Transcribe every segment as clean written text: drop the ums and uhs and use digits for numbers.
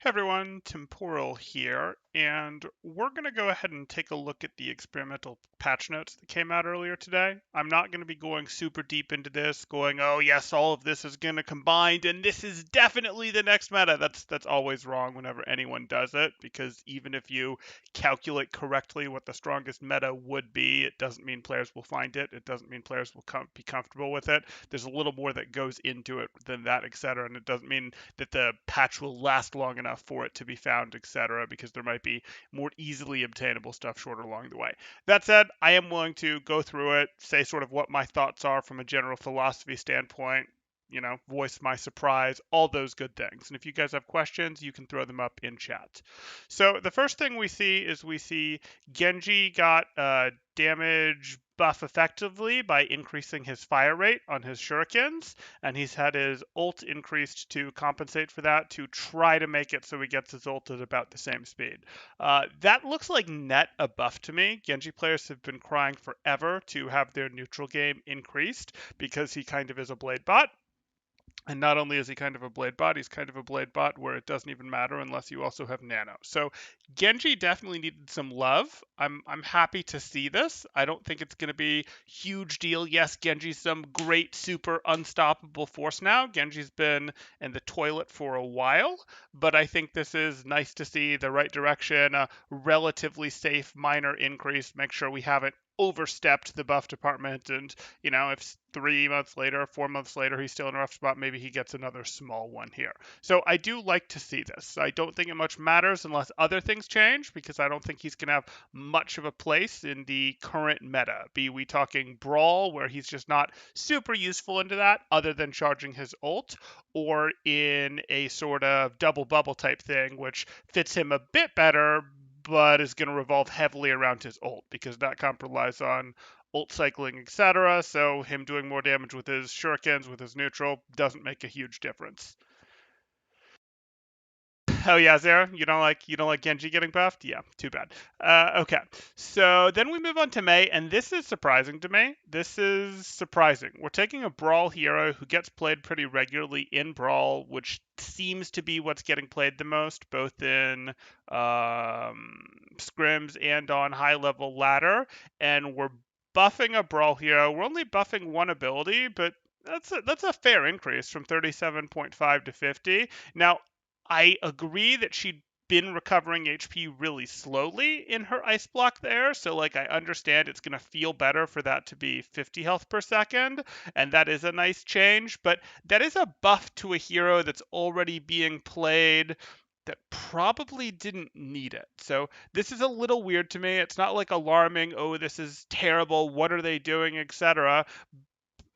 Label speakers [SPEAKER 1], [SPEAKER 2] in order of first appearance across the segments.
[SPEAKER 1] Hey everyone, Temporal here, and we're going to go ahead and take a look at the experimental patch notes that came out earlier today. I'm not going to be going super deep into this, going, oh yes, all of this is going to combine, and this is definitely the next meta. That's always wrong whenever anyone does it, because even if you calculate correctly what the strongest meta would be, it doesn't mean players will find it. It doesn't mean players will be comfortable with it. There's a little more that goes into it than that, etc. And it doesn't mean that the patch will last long enough for it to be found, etc., because there might be more easily obtainable stuff short along the way. That said, I am willing to go through it, say sort of what my thoughts are from a general philosophy standpoint, voice my surprise, all those good things. And if you guys have questions, you can throw them up in chat. So the first thing we see Genji got damage buff effectively by increasing his fire rate on his shurikens, and he's had his ult increased to compensate for that to try to make it so he gets his ult at about the same speed. That looks like net a buff to me. Genji players have been crying forever to have their neutral game increased because he kind of is a blade bot. And not only is he kind of a blade bot, he's kind of a blade bot where it doesn't even matter unless you also have nano. So Genji definitely needed some love. I'm happy to see this. I don't think it's going to be huge deal. Yes, Genji's some great super unstoppable force now. Genji's been in the toilet for a while, but I think this is nice to see the right direction, a relatively safe minor increase. Make sure we haven't overstepped the buff department, and if 3 months later, 4 months later, he's still in a rough spot, maybe he gets another small one here. So I do like to see this. I don't think it much matters unless other things change, because I don't think he's going to have much of a place in the current meta. Be we talking Brawl, where he's just not super useful into that, other than charging his ult, or in a sort of double bubble type thing, which fits him a bit better, but is going to revolve heavily around his ult, because that comp relies on ult cycling, etc. So him doing more damage with his shurikens, with his neutral, doesn't make a huge difference. Oh yeah, Zara, you don't like Genji getting buffed? Yeah, too bad. Okay, so then we move on to Mei, and this is surprising to me. This is surprising. We're taking a Brawl hero who gets played pretty regularly in Brawl, which seems to be what's getting played the most, both in scrims and on high level ladder. And we're buffing a Brawl hero. We're only buffing one ability, but that's a fair increase from 37.5 to 50. Now, I agree that she'd been recovering HP really slowly in her ice block there. So, like, I understand it's going to feel better for that to be 50 health per second. And that is a nice change. But that is a buff to a hero that's already being played that probably didn't need it. So this is a little weird to me. It's not like alarming, oh, this is terrible, what are they doing, etc.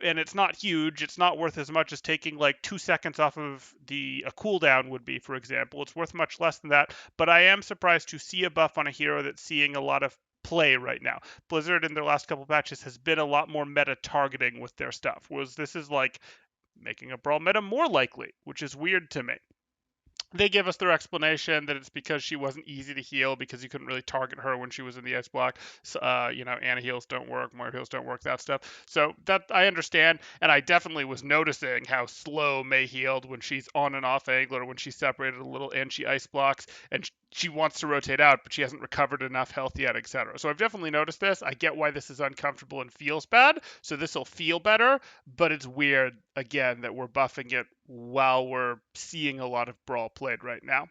[SPEAKER 1] And it's not huge. It's not worth as much as taking like 2 seconds off of a cooldown would be, for example. It's worth much less than that. But I am surprised to see a buff on a hero that's seeing a lot of play right now. Blizzard in their last couple patches has been a lot more meta targeting with their stuff. Whereas this is like making a brawl meta more likely, which is weird to me. They give us their explanation that it's because she wasn't easy to heal because you couldn't really target her when she was in the ice block. So, Ana heals don't work, Moira heals don't work, that stuff. So that I understand, and I definitely was noticing how slow Mei healed when she's on and off angle, or when she's separated a little and she ice blocks, and she wants to rotate out, but she hasn't recovered enough health yet, etc. So I've definitely noticed this. I get why this is uncomfortable and feels bad, so this will feel better, but it's weird, again, that we're buffing it while we're seeing a lot of Brawl played right now.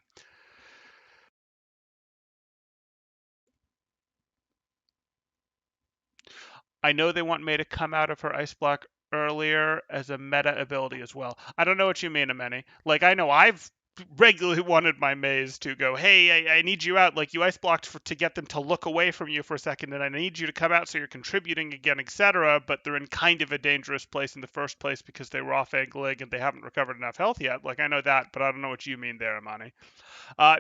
[SPEAKER 1] I know they want Mei to come out of her ice block earlier as a meta ability as well. I don't know what you mean, Ameni. Like, I know I've regularly wanted my maze to go, hey, I need you out. Like, you ice blocked to get them to look away from you for a second, and I need you to come out so you're contributing again, etc. But they're in kind of a dangerous place in the first place because they were off angling and they haven't recovered enough health yet. Like, I know that, but I don't know what you mean there, Amani.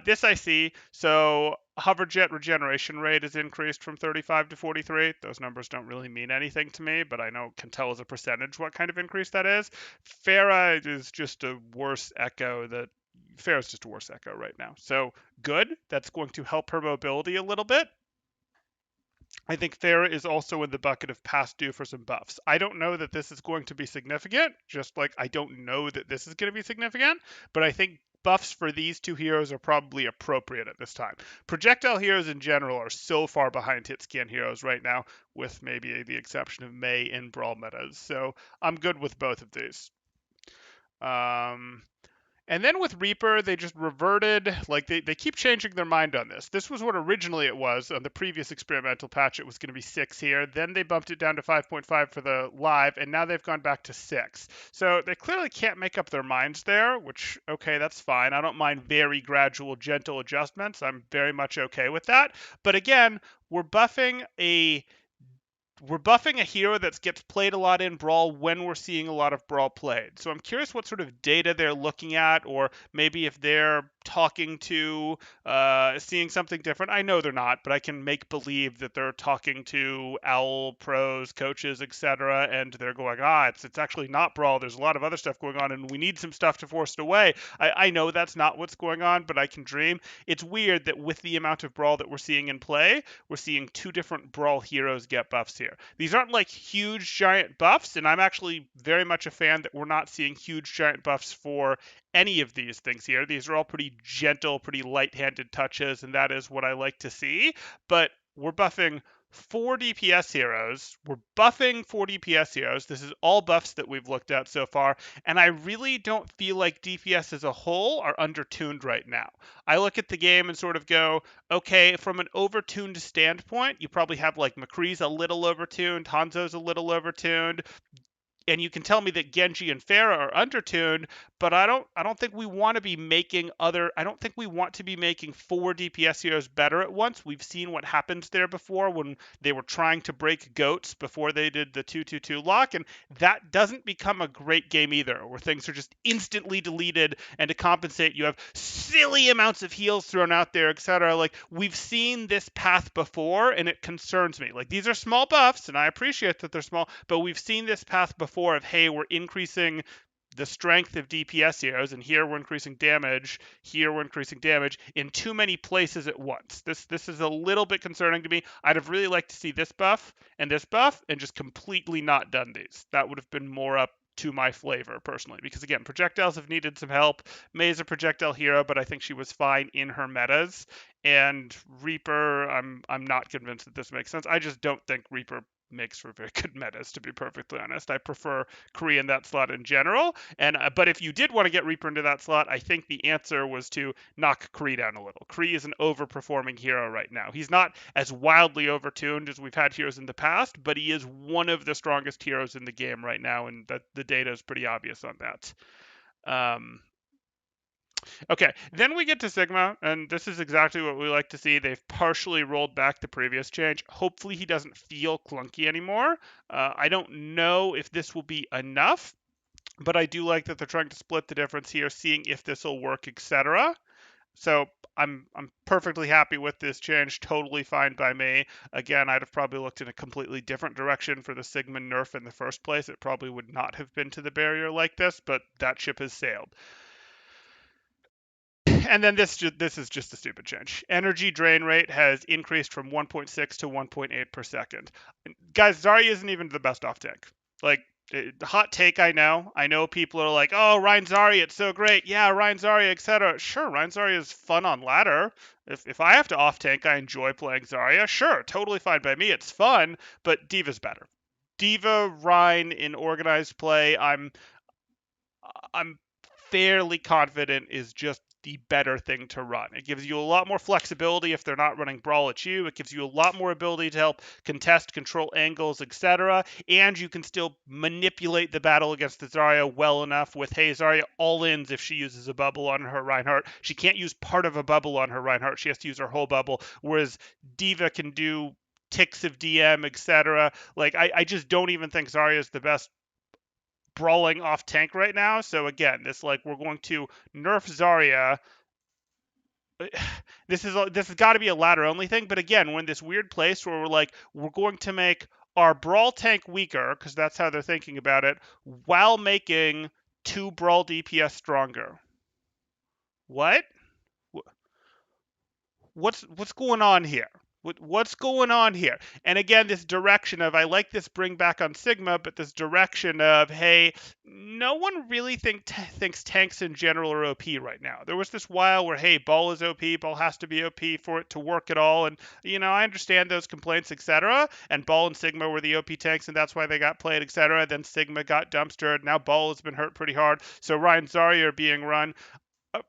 [SPEAKER 1] This I see. So hoverjet regeneration rate is increased from 35 to 43. Those numbers don't really mean anything to me, but I know can tell as a percentage what kind of increase that is. Farah is just a worse echo that Farah's just a worse echo right now. So good. That's going to help her mobility a little bit. I think Farah is also in the bucket of past due for some buffs. I don't know that this is going to be significant, just like I don't know that this is going to be significant, but I think buffs for these two heroes are probably appropriate at this time. Projectile heroes in general are so far behind hit scan heroes right now, with maybe the exception of Mei in Brawl metas. So I'm good with both of these. Um, and then with Reaper, they just reverted, like they keep changing their mind on this. This was what originally it was on the previous experimental patch. It was going to be 6 here. Then they bumped it down to 5.5 for the live, and now they've gone back to 6. So they clearly can't make up their minds there, which, okay, that's fine. I don't mind very gradual, gentle adjustments. I'm very much okay with that. But again, we're buffing a hero that gets played a lot in Brawl when we're seeing a lot of Brawl played. So I'm curious what sort of data they're looking at, or maybe if they're talking to, seeing something different. I know they're not, but I can make believe that they're talking to OWL pros, coaches, etc., and they're going, it's actually not Brawl. There's a lot of other stuff going on, and we need some stuff to force it away. I know that's not what's going on, but I can dream. It's weird that with the amount of Brawl that we're seeing in play, we're seeing two different Brawl heroes get buffs here. These aren't like huge giant buffs, and I'm actually very much a fan that we're not seeing huge giant buffs for any of these things here. These are all pretty gentle, pretty light-handed touches, and that is what I like to see. But we're buffing 4 DPS heroes. We're buffing 4 DPS heroes. This is all buffs that we've looked at so far, and I really don't feel like DPS as a whole are undertuned right now. I look at the game and sort of go, okay, from an overtuned standpoint, you probably have like McCree's a little overtuned, Hanzo's a little overtuned, and you can tell me that Genji and Pharah are undertuned, but I don't think we want to be making I don't think we want to be making 4 DPS heroes better at once. We've seen what happens there before when they were trying to break goats before they did the 222 lock, and that doesn't become a great game either, where things are just instantly deleted, and to compensate you have silly amounts of heals thrown out there, etc. Like, we've seen this path before, and it concerns me. Like, these are small buffs, and I appreciate that they're small, but we've seen this path before of, hey, we're increasing the strength of DPS heroes, and here we're increasing damage, here we're increasing damage in too many places at once. This is a little bit concerning to me. I'd have really liked to see this buff, and just completely not done these. That would have been more up to my flavor personally, because again, projectiles have needed some help. Mei's a projectile hero, but I think she was fine in her metas. And Reaper, I'm not convinced that this makes sense. I just don't think Reaper makes for very good metas, to be perfectly honest. I prefer Kree in that slot in general, and but if you did want to get Reaper into that slot, I think the answer was to knock Kree down a little. Kree is an overperforming hero right now. He's not as wildly overtuned as we've had heroes in the past, but he is one of the strongest heroes in the game right now, and the data is pretty obvious on that. Okay, then we get to Sigma, and this is exactly what we like to see. They've partially rolled back the previous change. Hopefully he doesn't feel clunky anymore. I don't know if this will be enough, but I do like that they're trying to split the difference here, seeing if this will work, etc. So I'm perfectly happy with this change, totally fine by me. Again, I'd have probably looked in a completely different direction for the Sigma nerf in the first place. It probably would not have been to the barrier like this, but that ship has sailed. And then this is just a stupid change. Energy drain rate has increased from 1.6 to 1.8 per second. Guys, Zarya isn't even the best off tank. Like, hot take, I know. I know people are like, oh, Rein Zarya, it's so great. Yeah, Rein Zarya, etc. Sure, Rein Zarya is fun on ladder. If I have to off tank, I enjoy playing Zarya. Sure, totally fine by me. It's fun, but Diva's better. Diva, Rein in organized play, I'm fairly confident is just the better thing to run. It gives you a lot more flexibility if they're not running Brawl at you. It gives you a lot more ability to help contest, control angles, etc. And you can still manipulate the battle against the Zarya well enough with, hey, Zarya all-ins if she uses a bubble on her Reinhardt. She can't use part of a bubble on her Reinhardt. She has to use her whole bubble, whereas Diva can do ticks of DM, etc. Like, I just don't even think Zarya is the best brawling off tank right now. So again, this, like, we're going to nerf Zarya. This has got to be a ladder only thing. But again, we're in this weird place where we're going to make our brawl tank weaker, because that's how they're thinking about it, while making 2 brawl DPS stronger. What? What's going on here? What's going on here? And again, this direction of, I like this bring back on Sigma, but this direction of, hey, no one really thinks tanks in general are OP right now. There was this while where, hey, Ball is OP, Ball has to be OP for it to work at all. And, I understand those complaints, etc. And Ball and Sigma were the OP tanks, and that's why they got played, etc. Then Sigma got dumpstered. Now Ball has been hurt pretty hard. So Ryan Zarya are being run.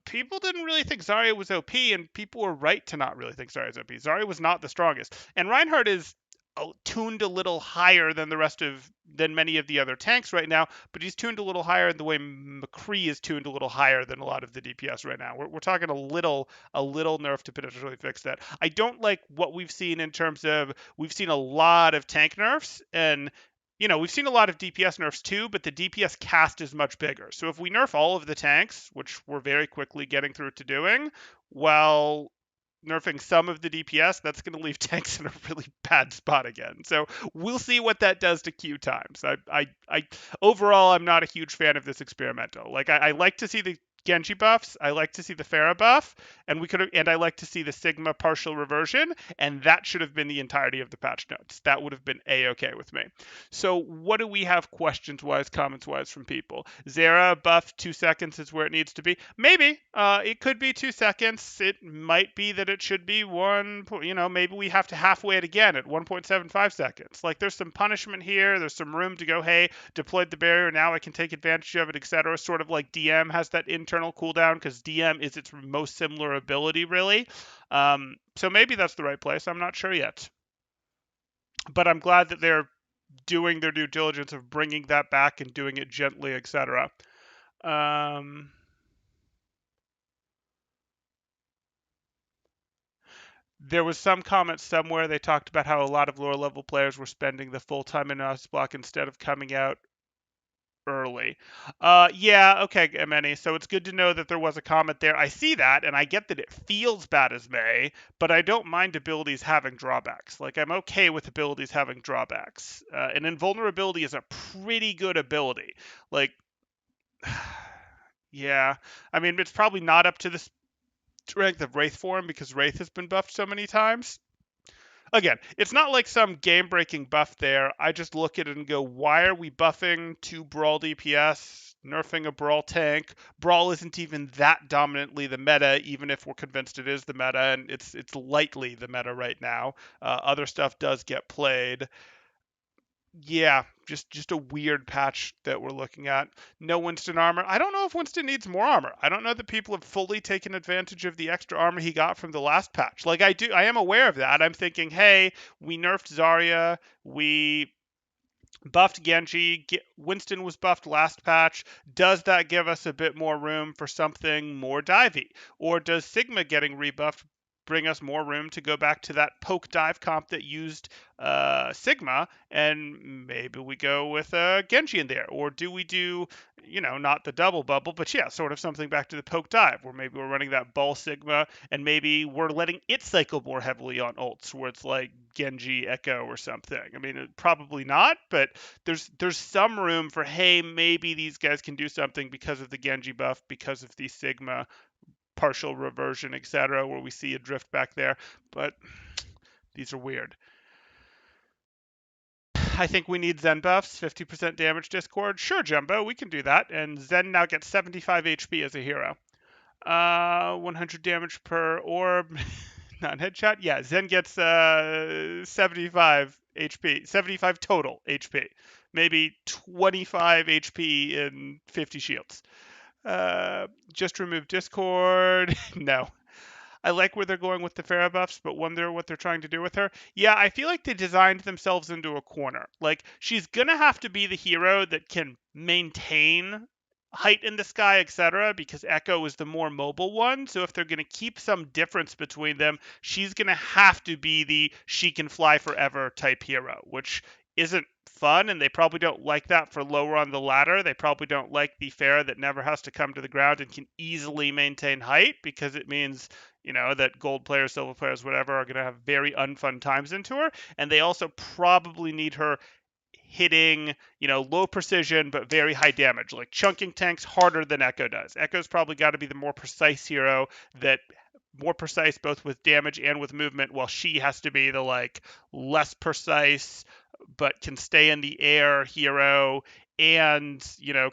[SPEAKER 1] People didn't really think Zarya was OP, and people were right to not really think Zarya was OP. Zarya was not the strongest, and Reinhardt is tuned a little higher than many of the other tanks right now, but he's tuned a little higher in the way McCree is tuned a little higher than a lot of the DPS right now. We're talking a little nerf to potentially fix that. I don't like what we've seen in terms of, we've seen a lot of tank nerfs, and we've seen a lot of DPS nerfs too, but the DPS cast is much bigger. So if we nerf all of the tanks, which we're very quickly getting through to doing, while nerfing some of the DPS, that's going to leave tanks in a really bad spot again. So we'll see what that does to queue times. Overall, I'm not a huge fan of this experimental. Like, I like to see the Genji buffs. I like to see the Pharah buff, and I like to see the Sigma partial reversion, and that should have been the entirety of the patch notes. That would have been a-okay with me. So what do we have questions-wise, comments-wise from people? Zera buff 2 seconds is where it needs to be. Maybe. It could be 2 seconds. It might be that it should be maybe we have to halfway it again at 1.75 seconds. Like, there's some punishment here. There's some room to go, hey, deployed the barrier, now I can take advantage of it, etc. Sort of like DM has that internal cooldown, because DM is its most similar ability, really. So maybe that's the right place. I'm not sure yet. But I'm glad that they're doing their due diligence of bringing that back and doing it gently, etc. There was some comment somewhere, they talked about how a lot of lower level players were spending the full time in Ice Block instead of coming out early. Yeah, okay, Many. So it's good to know that there was a comment there. I see that, and I get that it feels bad as May, but I don't mind abilities having drawbacks. Like, I'm okay with abilities having drawbacks. And invulnerability is a pretty good ability. Like, yeah. I mean, it's probably not up to the strength of Wraith form, because Wraith has been buffed so many times. Again, it's not like some game-breaking buff there. I just look at it and go, why are we buffing 2 Brawl DPS, nerfing a Brawl tank? Brawl isn't even that dominantly the meta, even if we're convinced it is the meta, and it's lightly the meta right now. Other stuff does get played. Yeah, just a weird patch that we're looking at. No Winston armor. I don't know if Winston needs more armor. I don't know that people have fully taken advantage of the extra armor he got from the last patch. Like, I am aware of that. I'm thinking, hey, we nerfed Zarya, we buffed Genji, Winston was buffed last patch. Does that give us a bit more room for something more divey? Or does Sigma getting rebuffed bring us more room to go back to that poke dive comp that used Sigma, and maybe we go with Genji in there? Or do we do, not the double bubble, but yeah, sort of something back to the poke dive, where maybe we're running that Ball Sigma, and maybe we're letting it cycle more heavily on ults, where it's like Genji Echo or something. I mean, probably not, but there's some room for, hey, maybe these guys can do something because of the Genji buff, because of the Sigma partial reversion, etc., where we see a drift back there. But these are weird. I think we need Zen buffs, 50% damage Discord. Sure, Jumbo, we can do that. And Zen now gets 75 HP as a hero. 100 damage per orb, not headshot. Yeah, Zen gets 75 HP, 75 total HP. Maybe 25 HP and 50 shields. Just remove Discord. No. I like where they're going with the Pharah buffs, but wonder what they're trying to do with her. Yeah, I feel like they designed themselves into a corner. Like, she's gonna have to be the hero that can maintain height in the sky, etc., because Echo is the more mobile one. So if they're gonna keep some difference between them, she's gonna have to be the she can fly forever type hero, which isn't fun, and they probably don't like that for lower on the ladder. They probably don't like the Pharah that never has to come to the ground and can easily maintain height, because it means, that gold players, silver players, whatever, are going to have very unfun times into her. And they also probably need her hitting, low precision but very high damage, like chunking tanks harder than Echo does. Echo's probably got to be the more precise hero that more precise both with damage and with movement, while she has to be the like less precise but can stay in the air hero and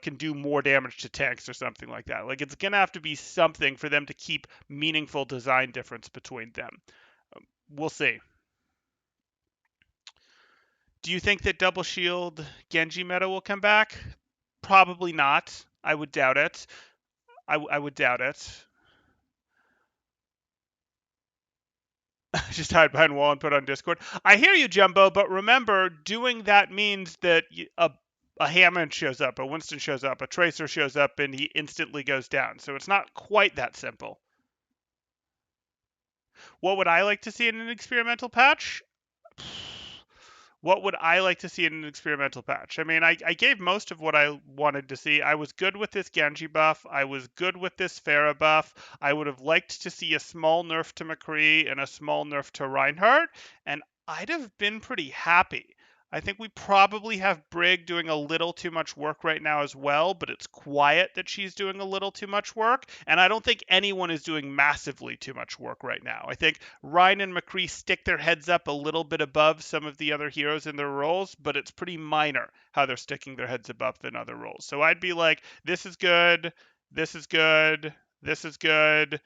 [SPEAKER 1] can do more damage to tanks or something like that. Like it's gonna have to be something for them to keep meaningful design difference between them. We'll see. Do you think that double shield Genji meta will come back? Probably not. I would doubt it. I would doubt it. Just hide behind a wall and put on Discord. I hear you, Jumbo, but remember, doing that means that a Hammond shows up, a Winston shows up, a Tracer shows up, and he instantly goes down. So it's not quite that simple. What would I like to see in an experimental patch? What would I like to see in an experimental patch? I mean, I gave most of what I wanted to see. I was good with this Genji buff. I was good with this Pharah buff. I would have liked to see a small nerf to McCree and a small nerf to Reinhardt, and I'd have been pretty happy. I think we probably have Brig doing a little too much work right now as well, but it's quiet that she's doing a little too much work, and I don't think anyone is doing massively too much work right now. I think Ryan and McCree stick their heads up a little bit above some of the other heroes in their roles, but it's pretty minor how they're sticking their heads above in other roles. So I'd be like, this is good, this is good, this is good.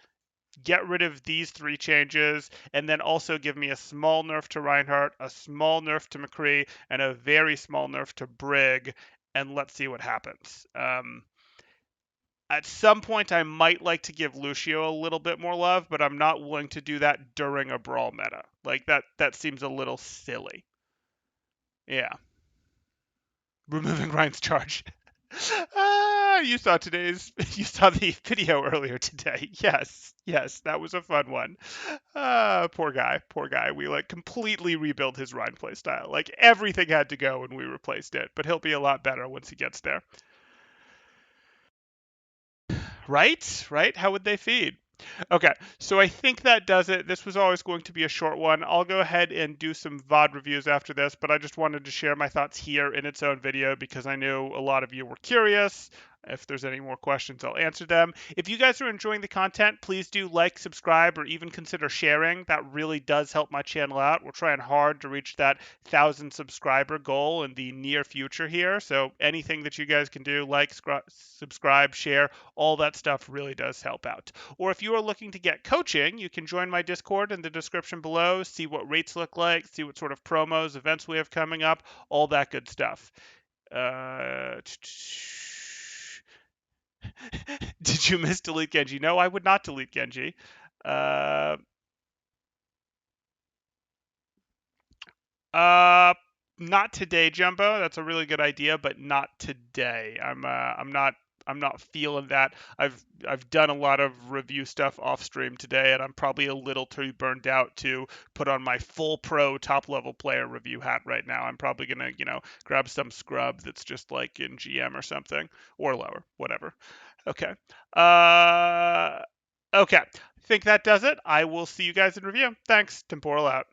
[SPEAKER 1] Get rid of these three changes, and then also give me a small nerf to Reinhardt, a small nerf to McCree, and a very small nerf to Brig, and let's see what happens. At some point, I might like to give Lucio a little bit more love, but I'm not willing to do that during a brawl meta. Like that seems a little silly. Yeah, removing Ryan's charge. You saw you saw the video earlier today. Yes, that was a fun one. Poor guy, poor guy. We like completely rebuilt his Ryan playstyle. Like everything had to go and we replaced it, but he'll be a lot better once he gets there. Right? How would they feed? Okay, so I think that does it. This was always going to be a short one. I'll go ahead and do some VOD reviews after this, but I just wanted to share my thoughts here in its own video because I knew a lot of you were curious. If there's any more questions, I'll answer them. If you guys are enjoying the content, please do like, subscribe, or even consider sharing. That really does help my channel out. We're trying hard to reach that 1,000 subscriber goal in the near future here. So anything that you guys can do, like, subscribe, share, all that stuff really does help out. Or if you are looking to get coaching, you can join my Discord in the description below, see what rates look like, see what sort of promos, events we have coming up, all that good stuff. Did you miss delete Genji? No, I would not delete Genji. Uh, uh, Not today, Jumbo. That's a really good idea, but not today. I'm not feeling that. I've done a lot of review stuff off stream today, and I'm probably a little too burned out to put on my full pro top level player review hat right now. I'm probably gonna, grab some scrub that's just like in GM or something, or lower, whatever. Okay. Okay. I think that does it. I will see you guys in review. Thanks. Temporal out.